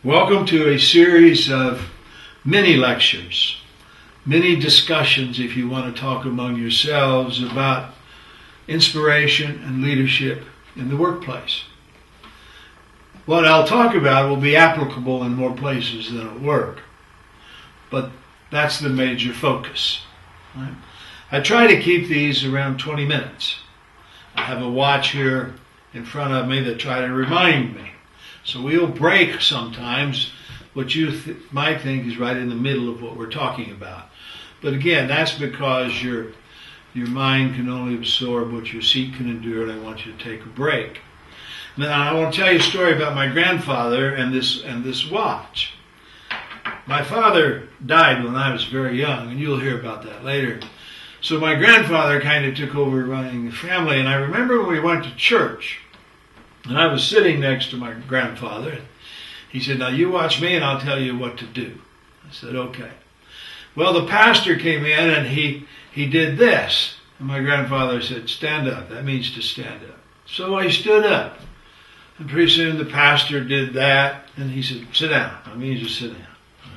Welcome to a series of mini lectures, mini discussions, if you want to talk among yourselves, about inspiration and leadership in the workplace. What I'll talk about will be applicable in more places than at work, but that's the major focus. Right? I try to keep these around 20 minutes. I have a watch here in front of me that try to remind me. So we'll break sometimes what you might think is right in the middle of what we're talking about. But again, that's because your mind can only absorb what your seat can endure, and I want you to take a break. Now, I want to tell you a story about my grandfather and this watch. My father died when I was very young, and you'll hear about that later. So my grandfather kind of took over running the family, and I remember when we went to church, and I was sitting next to my grandfather. He said, "Now you watch me and I'll tell you what to do." I said, "Okay." Well, the pastor came in and he did this. And my grandfather said, "Stand up." That means to stand up. So I stood up. And pretty soon the pastor did that. And he said, "Sit down." That means to sit down.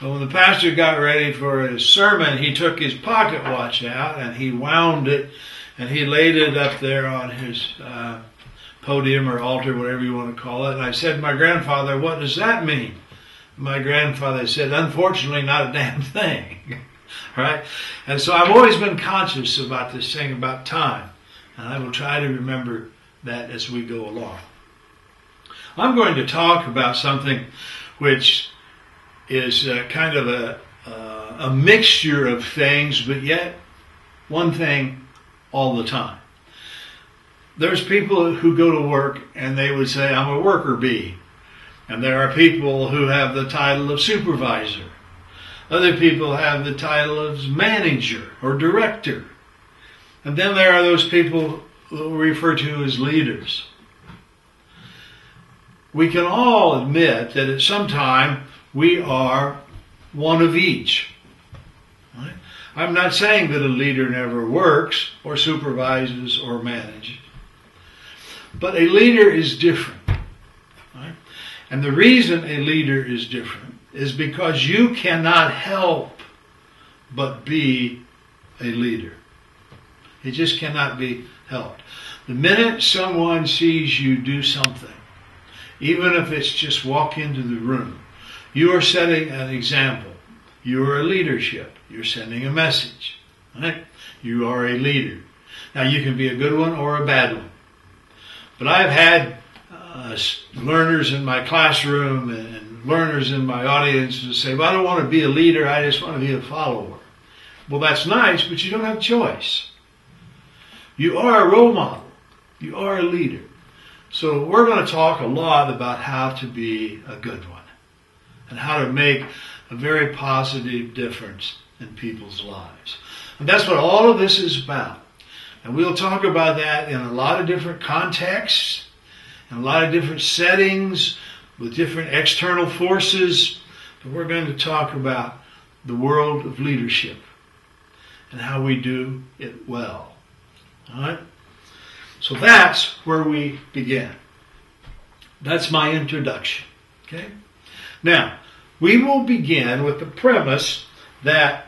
But when the pastor got ready for his sermon, he took his pocket watch out and he wound it and he laid it up there on his podium or altar, whatever you want to call it. And I said to my grandfather, "What does that mean?" My grandfather said, "Unfortunately, not a damn thing." Right? And so I've always been conscious about this thing about time. And I will try to remember that as we go along. I'm going to talk about something which is kind of a mixture of things, but yet one thing all the time. There's people who go to work and they would say, "I'm a worker bee." And there are people who have the title of supervisor. Other people have the title of manager or director. And then there are those people who we refer to as leaders. We can all admit that at some time we are one of each. Right? I'm not saying that a leader never works or supervises or manages. But a leader is different. Right? And the reason a leader is different is because you cannot help but be a leader. It just cannot be helped. The minute someone sees you do something, even if it's just walk into the room, you are setting an example. You are a leadership. You're sending a message. Right? You are a leader. Now you can be a good one or a bad one. But I've had learners in my classroom and learners in my audience who say, "Well, I don't want to be a leader, I just want to be a follower." Well, that's nice, but you don't have a choice. You are a role model. You are a leader. So we're going to talk a lot about how to be a good one and how to make a very positive difference in people's lives. And that's what all of this is about. And we'll talk about that in a lot of different contexts, in a lot of different settings, with different external forces. But we're going to talk about the world of leadership and how we do it well. All right? So that's where we begin. That's my introduction. Okay? Now, we will begin with the premise that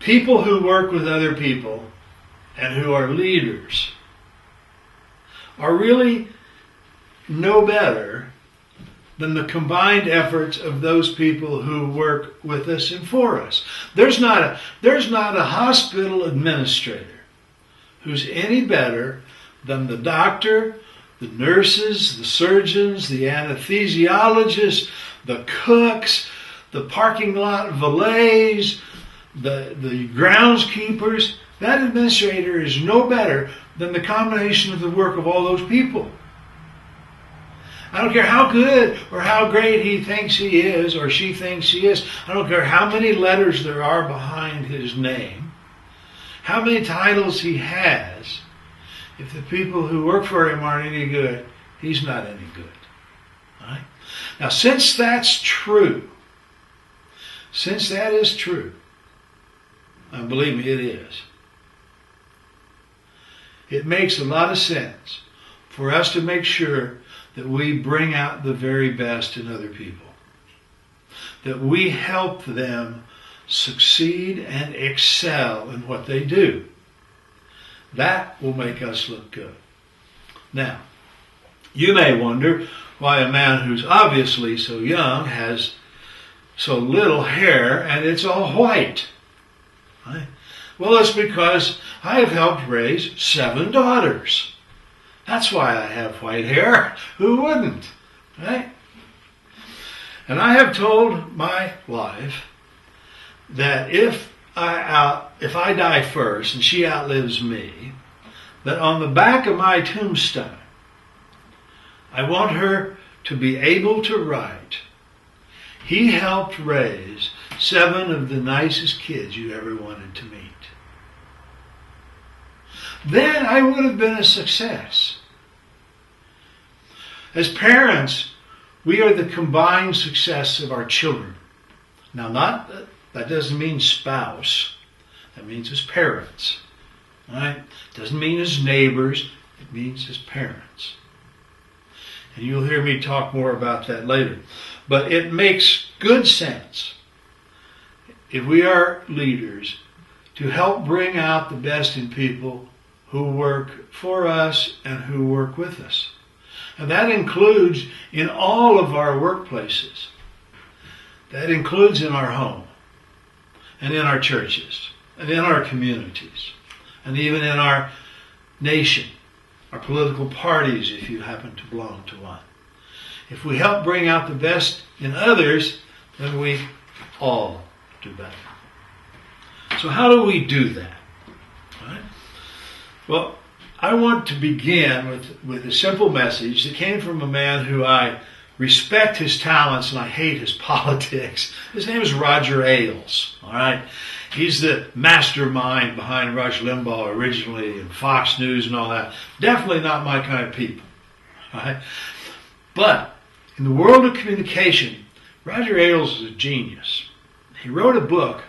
people who work with other people and who are leaders are really no better than the combined efforts of those people who work with us and for us. There's not a hospital administrator who's any better than the doctor, the nurses, the surgeons, the anesthesiologists, the cooks, the parking lot valets, the groundskeepers. That administrator is no better than the combination of the work of all those people. I don't care how good or how great he thinks he is or she thinks he is. I don't care how many letters there are behind his name, how many titles he has. If the people who work for him aren't any good, he's not any good. All right? Now, since that's true, since that is true, and believe me, it is, it makes a lot of sense for us to make sure that we bring out the very best in other people, that we help them succeed and excel in what they do. That will make us look good. Now, you may wonder why a man who's obviously so young has so little hair and it's all white. Right? Well, it's because I have helped raise 7 daughters. That's why I have white hair. Who wouldn't? Right? And I have told my wife that if I die first and she outlives me, that on the back of my tombstone, I want her to be able to write, "He helped raise 7 of the nicest kids you ever wanted to meet." Then I would have been a success. As parents, we are the combined success of our children. Now, that doesn't mean spouse. That means as parents. Right? Doesn't mean as neighbors. It means as parents. And you'll hear me talk more about that later. But it makes good sense, if we are leaders, to help bring out the best in people who work for us and who work with us. And that includes in all of our workplaces. That includes in our home, and in our churches, and in our communities, and even in our nation, our political parties, if you happen to belong to one. If we help bring out the best in others, then we all do better. So how do we do that? All right? Well, I want to begin with a simple message that came from a man who I respect his talents and I hate his politics. His name is Roger Ailes. All right, he's the mastermind behind Rush Limbaugh originally and Fox News and all that. Definitely not my kind of people. All right, but in the world of communication, Roger Ailes is a genius. He wrote a book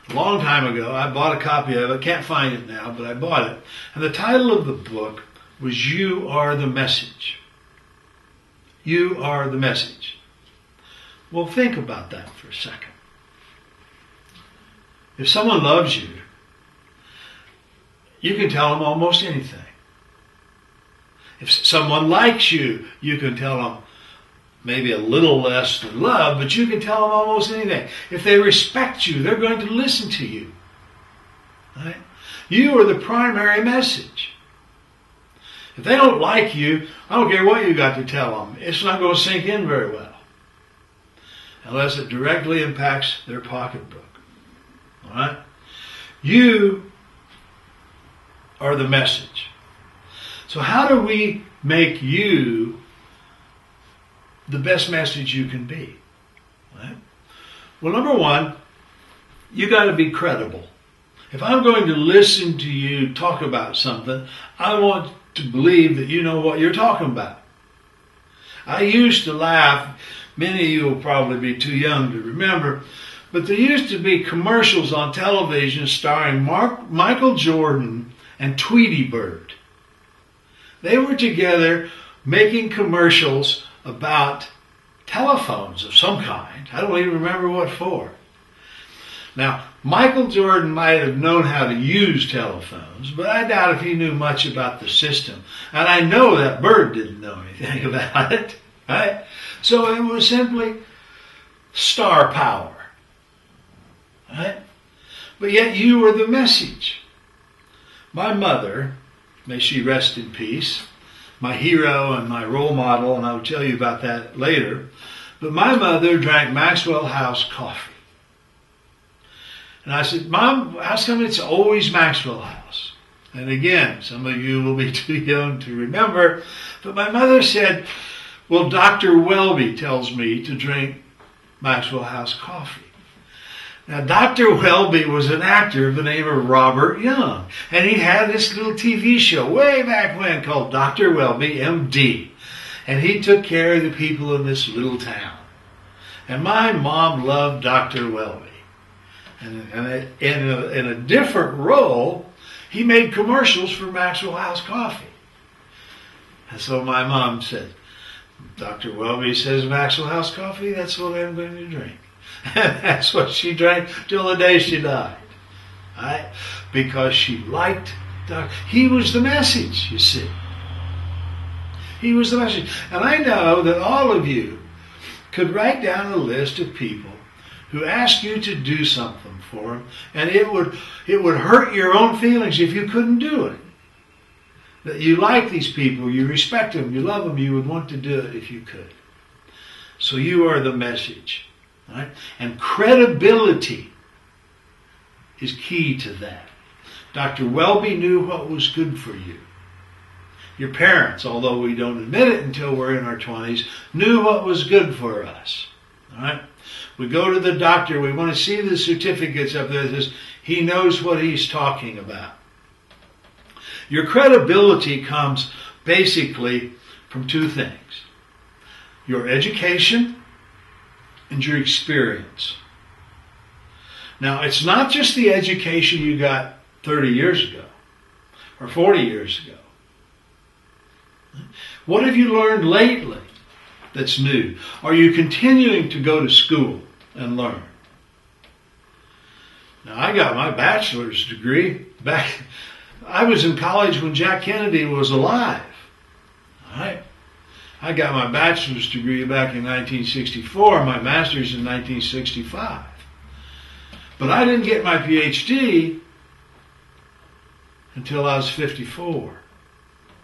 a long time ago. I bought a copy of it. Can't find it now, but I bought it. And the title of the book was "You Are the Message." You are the message. Well, think about that for a second. If someone loves you, you can tell them almost anything. If someone likes you, you can tell them maybe a little less than love, but you can tell them almost anything. If they respect you, they're going to listen to you. Right? You are the primary message. If they don't like you, I don't care what you got to tell them. It's not going to sink in very well. Unless it directly impacts their pocketbook. All right? You are the message. So how do we make you the best message you can be? Right? Well, number one, you got to be credible. If I'm going to listen to you talk about something, I want to believe that you know what you're talking about. I used to laugh. Many of you will probably be too young to remember, but there used to be commercials on television starring Michael Jordan and Tweety Bird. They were together making commercials about telephones of some kind. I don't even remember what for. Now, Michael Jordan might have known how to use telephones, but I doubt if he knew much about the system. And I know that Bird didn't know anything about it, right? So it was simply star power, right? But yet you were the message. My mother, may she rest in peace, my hero and my role model, and I'll tell you about that later, but my mother drank Maxwell House coffee. And I said, "Mom, how come it's always Maxwell House?" And again, some of you will be too young to remember, but my mother said, "Well, Dr. Welby tells me to drink Maxwell House coffee." Now, Dr. Welby was an actor of the name of Robert Young, and he had this little TV show way back when called Dr. Welby, M.D., and he took care of the people in this little town. And my mom loved Dr. Welby. And in a different role, he made commercials for Maxwell House coffee. And so my mom said, Dr. Welby says, Maxwell House coffee, that's what I'm going to drink. And that's what she drank till the day she died. Right? Because she liked Dr. He was the message, you see. He was the message. And I know that all of you could write down a list of people who ask you to do something for them, and it would hurt your own feelings if you couldn't do it. That you like these people, you respect them, you love them, you would want to do it if you could. So you are the message. Right? And credibility is key to that. Dr. Welby knew what was good for you. Your parents, although we don't admit it until we're in our 20s, knew what was good for us. All right? We go to the doctor, we want to see the certificates up there that says he knows what he's talking about. Your credibility comes basically from two things. Your education and your experience. Now, it's not just the education you got 30 years ago or 40 years ago. What have you learned lately that's new? Are you continuing to go to school and learn? Now, I got my bachelor's degree back. I was in college when Jack Kennedy was alive. All right? I got my bachelor's degree back in 1964, my master's in 1965. But I didn't get my PhD until I was 54.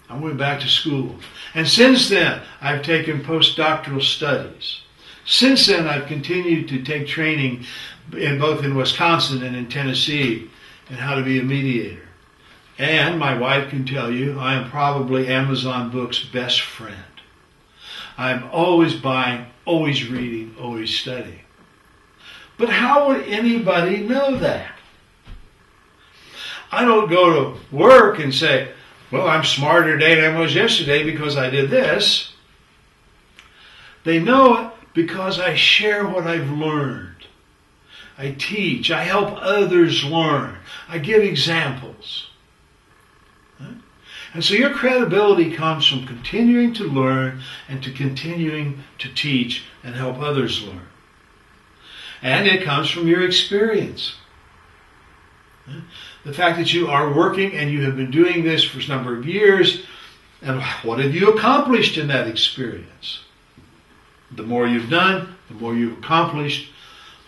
I went back to school. And since then, I've taken postdoctoral studies. Since then, I've continued to take training both in Wisconsin and in Tennessee in how to be a mediator. And my wife can tell you, I am probably Amazon Books' best friend. I'm always buying, always reading, always studying. But how would anybody know that? I don't go to work and say, well, I'm smarter today than I was yesterday because I did this. They know it because I share what I've learned. I teach. I help others learn. I give examples. And so your credibility comes from continuing to learn and to continuing to teach and help others learn. And it comes from your experience. The fact that you are working and you have been doing this for a number of years, and what have you accomplished in that experience? The more you've done, the more you've accomplished,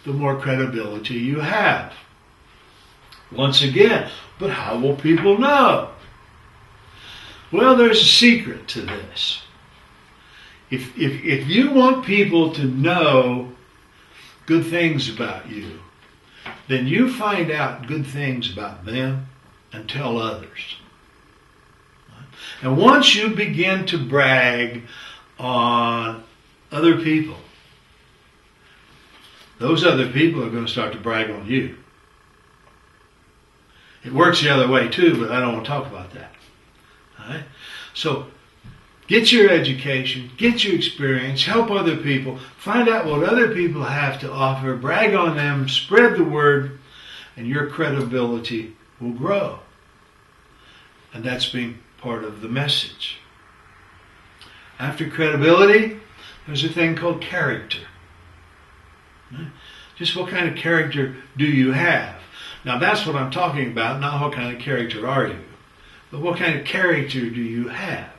the more credibility you have. Once again, but how will people know? Well, there's a secret to this. If you want people to know good things about you, then you find out good things about them and tell others. And once you begin to brag on other people, those other people are going to start to brag on you. It works the other way too, but I don't want to talk about that. All right? So get your education, get your experience, help other people, find out what other people have to offer, brag on them, spread the word, and your credibility will grow. And that's being part of the message. After credibility, there's a thing called character. Just what kind of character do you have? Now that's what I'm talking about, not what kind of character are you. But what kind of character do you have?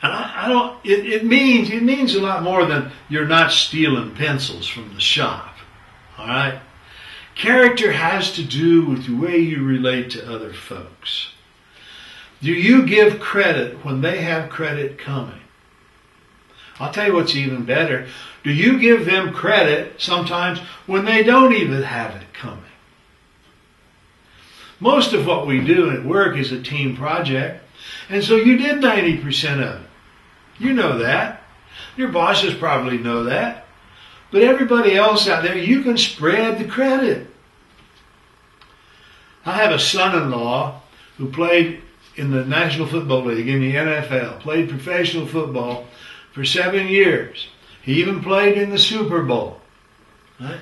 And it means a lot more than you're not stealing pencils from the shop. All right? Character has to do with the way you relate to other folks. Do you give credit when they have credit coming? I'll tell you what's even better. Do you give them credit sometimes when they don't even have it coming? Most of what we do at work is a team project. And so you did 90% of it. You know that. Your bosses probably know that. But everybody else out there, you can spread the credit. I have a son-in-law who played in the National Football League, in the NFL, played professional football for 7 years. He even played in the Super Bowl. Right?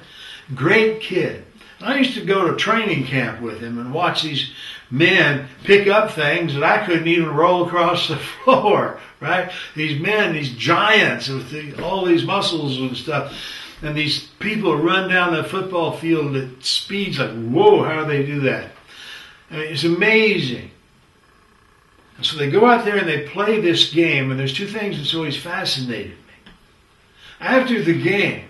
Great kid. I used to go to training camp with him and watch these men pick up things that I couldn't even roll across the floor, right? These men, these giants with all these muscles and stuff. And these people run down the football field at speeds like, whoa, how do they do that? I mean, it's amazing. And so they go out there and they play this game, and there's two things that's always fascinated me. After the game,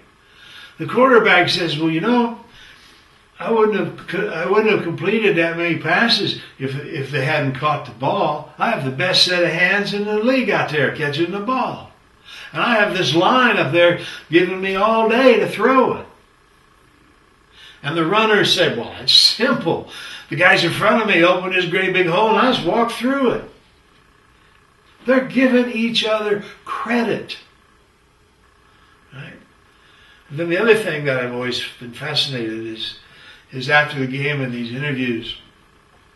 the quarterback says, well, you know, I wouldn't have completed that many passes if they hadn't caught the ball. I have the best set of hands in the league out there catching the ball. And I have this line up there giving me all day to throw it. And the runners say, well, it's simple. The guys in front of me open this great big hole and I just walk through it. They're giving each other credit. Right? And then the other thing that I've always been fascinated is after the game in these interviews,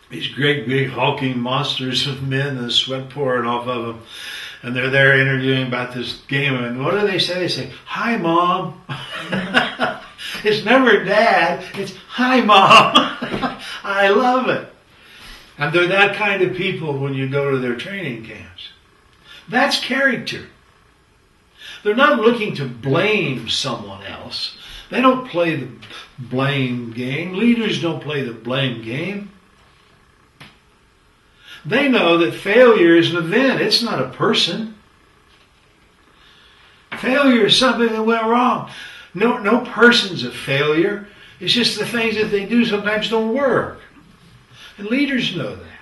these great big hulking monsters of men, the sweat pouring off of them, and they're there interviewing about this game, and what do they say? They say, hi, Mom. It's never Dad, it's hi, Mom. I love it. And they're that kind of people when you go to their training camps. That's character. They're not looking to blame someone else. They don't play the blame game. Leaders don't play the blame game. They know that failure is an event. It's not a person. Failure is something that went wrong. No person's a failure. It's just the things that they do sometimes don't work. And leaders know that.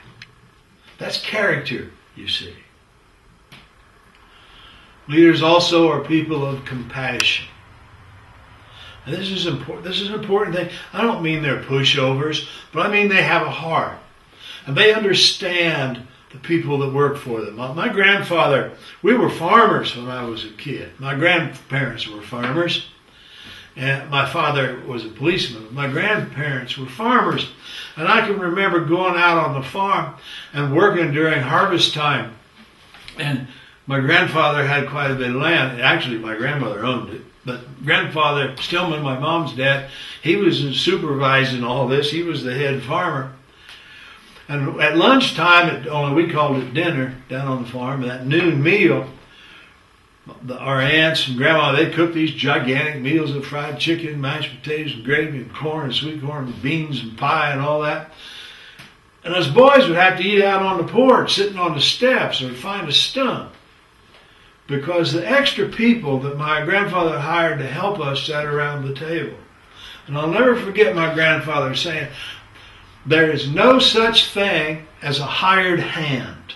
That's character, you see. Leaders also are people of compassion. And this is important. This is an important thing. I don't mean they're pushovers, but I mean they have a heart. And they understand the people that work for them. My grandfather, we were farmers when I was a kid. My grandparents were farmers. And my father was a policeman. My grandparents were farmers. And I can remember going out on the farm and working during harvest time. And my grandfather had quite a bit of land. Actually, my grandmother owned it. But grandfather Stillman, my mom's dad, he was supervising all this. He was the head farmer. And at lunchtime, only we called it dinner down on the farm, that noon meal, our aunts and grandma, they'd cook these gigantic meals of fried chicken, mashed potatoes and gravy and corn and sweet corn and beans and pie and all that. And us boys would have to eat out on the porch, sitting on the steps, or find a stump. Because the extra people that my grandfather hired to help us sat around the table. And I'll never forget my grandfather saying, there is no such thing as a hired hand.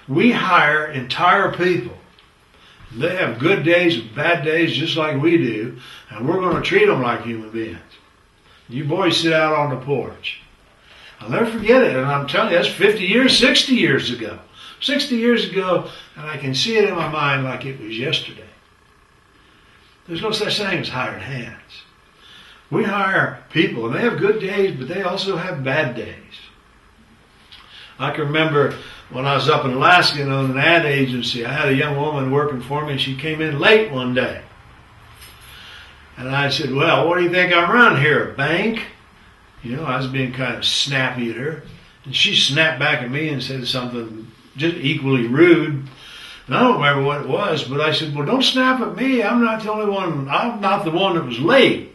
We hire entire people. They have good days and bad days just like we do, and we're going to treat them like human beings. You boys sit out on the porch. I'll never forget it, and I'm telling you, that's 50 years, 60 years ago. 60 years ago, and I can see it in my mind like it was yesterday. There's no such thing as hired hands. We hire people, and they have good days, but they also have bad days. I can remember when I was up in Alaska and on an ad agency, I had a young woman working for me, and she came in late one day. And I said, well, what do you think I'm running here, a bank? You know, I was being kind of snappy at her. And she snapped back at me and said something just equally rude. And I don't remember what it was, but I said, well, don't snap at me. I'm not the only one. I'm not the one that was late.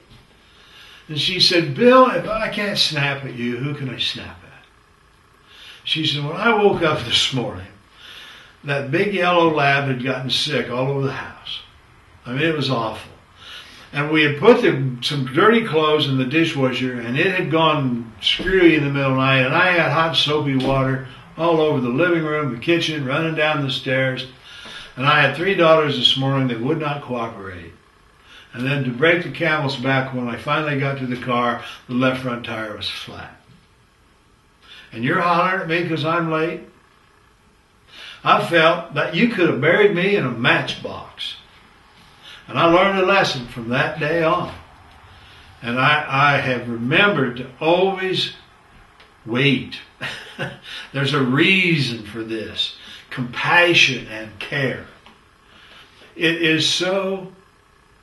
And she said, Bill, if I can't snap at you, who can I snap at? She said, when I woke up this morning, that big yellow lab had gotten sick all over the house. I mean, it was awful. And we had put some dirty clothes in the dishwasher, and it had gone screwy in the middle of the night, and I had hot soapy water all over the living room, the kitchen, running down the stairs. And I had 3 daughters this morning that would not cooperate. And then to break the camel's back, when I finally got to the car, the left front tire was flat. And you're hollering at me because I'm late? I felt that you could have buried me in a matchbox. And I learned a lesson from that day on. And I have remembered to always wait. There's a reason for this. Compassion and care. It is so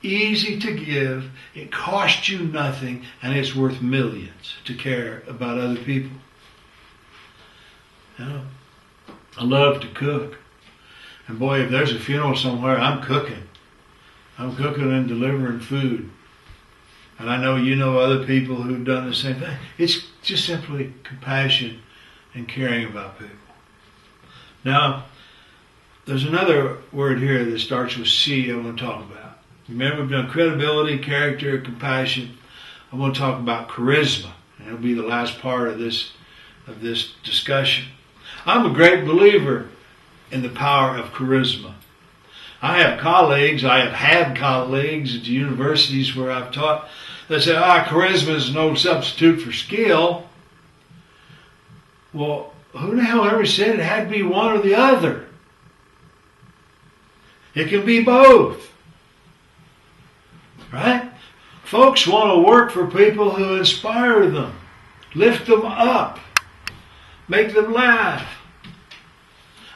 easy to give, it costs you nothing, and it's worth millions to care about other people. You know, I love to cook. And boy, if there's a funeral somewhere, I'm cooking. I'm cooking and delivering food. And I know you know other people who've done the same thing. It's just simply compassion and caring about people. Now, there's another word here that starts with C I want to talk about. Remember, we've done credibility, character, compassion. I want to talk about charisma. And it'll be the last part of this discussion. I'm a great believer in the power of charisma. I have had colleagues at the universities where I've taught that say, charisma is no substitute for skill. Well, who the hell ever said it had to be one or the other? It can be both. Right? Folks want to work for people who inspire them, lift them up, make them laugh.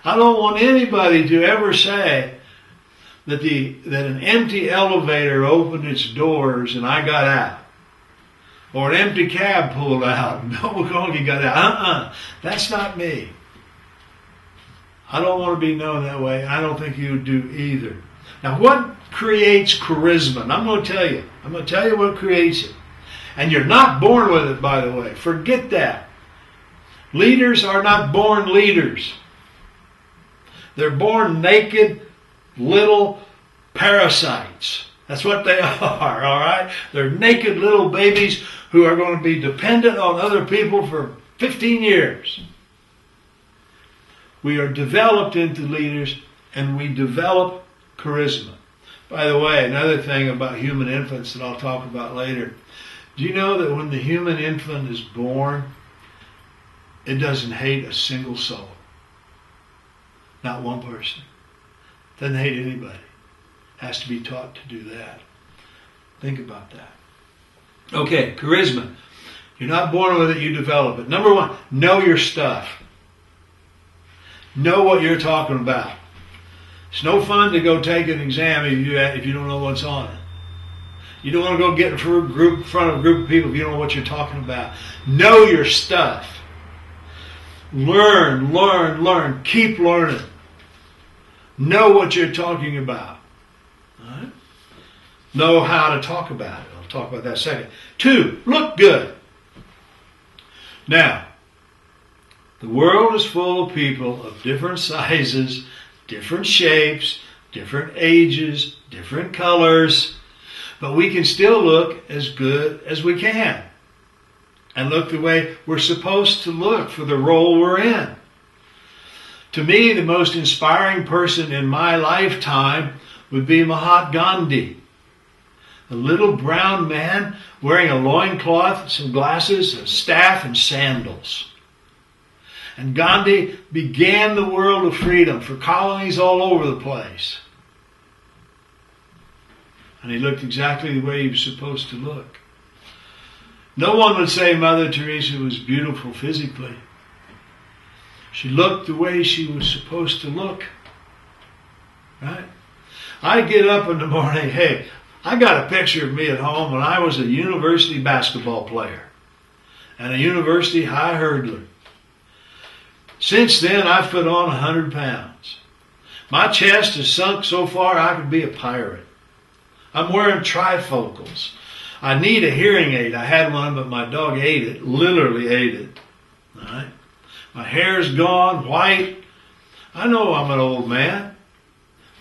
I don't want anybody to ever say that an empty elevator opened its doors and I got out. Or an empty cab pulled out and Bill McConaughey got out. That's not me. I don't want to be known that way. I don't think you do either. Now, what creates charisma? And I'm going to tell you. I'm going to tell you what creates it. And you're not born with it, by the way. Forget that. Leaders are not born leaders. They're born naked little parasites. That's what they are, all right? They're naked little babies who are going to be dependent on other people for 15 years. We are developed into leaders, and we develop charisma. By the way, another thing about human infants that I'll talk about later. Do you know that when the human infant is born, it doesn't hate a single soul? Not one person. Doesn't hate anybody. Has to be taught to do that. Think about that. Okay, charisma. You're not born with it, you develop it. Number one, know your stuff. Know what you're talking about. It's no fun to go take an exam if you don't know what's on it. You don't want to go get in front of a group of people if you don't know what you're talking about. Know your stuff. Learn, learn, learn. Keep learning. Know what you're talking about. All right? Know how to talk about it. I'll talk about that in a second. 2, look good. Now, the world is full of people of different sizes, different shapes, different ages, different colors, but we can still look as good as we can and look the way we're supposed to look for the role we're in. To me, the most inspiring person in my lifetime would be Mahatma Gandhi. A little brown man wearing a loincloth, some glasses, a staff, and sandals. And Gandhi began the world of freedom for colonies all over the place. And he looked exactly the way he was supposed to look. No one would say Mother Teresa was beautiful physically. She looked the way she was supposed to look. Right? I get up in the morning, hey, I got a picture of me at home when I was a university basketball player and a university high hurdler. Since then, I've put on 100 pounds. My chest is sunk so far I could be a pirate. I'm wearing trifocals. I need a hearing aid. I had one, but my dog ate it, literally ate it. All right? My hair's gone, white. I know I'm an old man.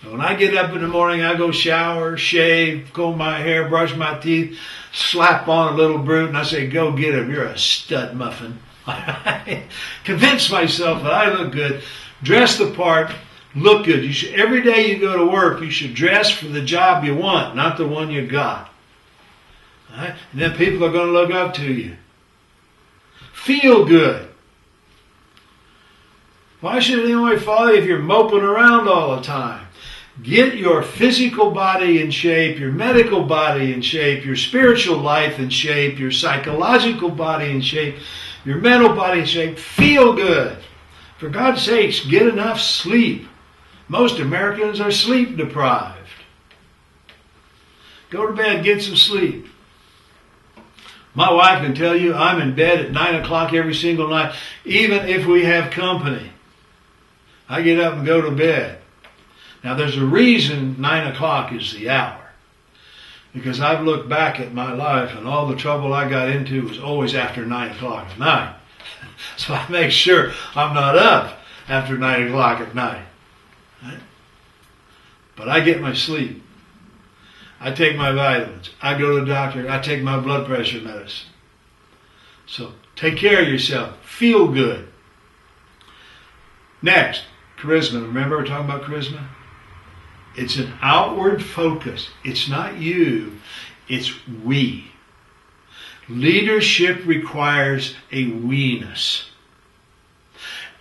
When I get up in the morning, I go shower, shave, comb my hair, brush my teeth, slap on a little brute, and I say, go get him. You're a stud muffin. Convince myself that I look good, dress the part, look good. Every day you go to work, you should dress for the job you want, not the one you got. All right? And then people are going to look up to you. Feel good. Why should anyone follow you if you're moping around all the time? Get your physical body in shape, your medical body in shape, your spiritual life in shape, your psychological body in shape, your mental body in shape. Feel good. For God's sakes, get enough sleep. Most Americans are sleep deprived. Go to bed, get some sleep. My wife can tell you I'm in bed at 9 o'clock every single night, even if we have company. I get up and go to bed. Now there's a reason 9 o'clock is the hour. Because I've looked back at my life and all the trouble I got into was always after 9 o'clock at night. So I make sure I'm not up after 9 o'clock at night. Right? But I get my sleep. I take my vitamins. I go to the doctor. I take my blood pressure medicine. So take care of yourself. Feel good. Next, charisma. Remember we're talking about charisma? It's an outward focus. It's not you. It's we. Leadership requires a we-ness.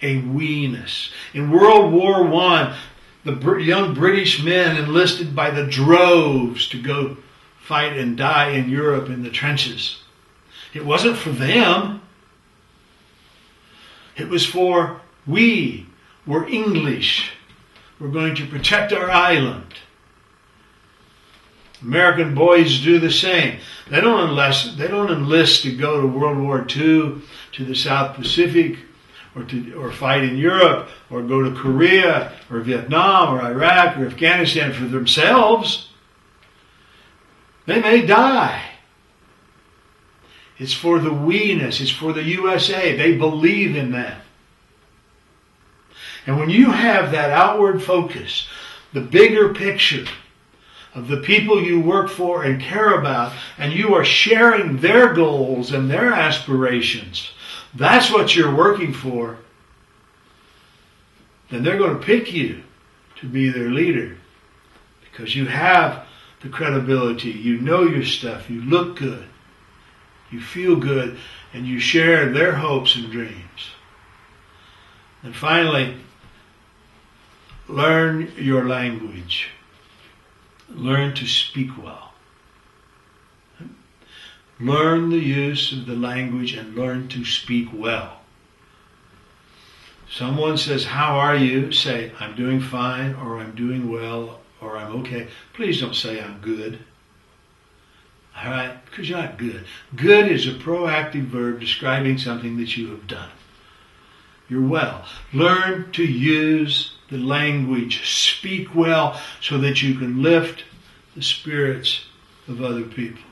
A we-ness. In World War I, the young British men enlisted by the droves to go fight and die in Europe in the trenches. It wasn't for them. It was for we. We're English. We're going to protect our island. American boys do the same. They don't enlist to go to World War II, to the South Pacific, or fight in Europe, or go to Korea, or Vietnam, or Iraq, or Afghanistan for themselves. They may die. It's for the we-ness. It's for the USA. They believe in that. And when you have that outward focus, the bigger picture of the people you work for and care about, and you are sharing their goals and their aspirations, that's what you're working for, then they're going to pick you to be their leader because you have the credibility, you know your stuff, you look good, you feel good, and you share their hopes and dreams. And finally, learn your language. Learn to speak well. Learn the use of the language and learn to speak well. Someone says, "How are you?" Say, "I'm doing fine," or "I'm doing well," or "I'm okay." Please don't say, "I'm good." All right? Because you're not good. Good is a proactive verb describing something that you have done. You're well. Learn to use the language. Speak well so that you can lift the spirits of other people.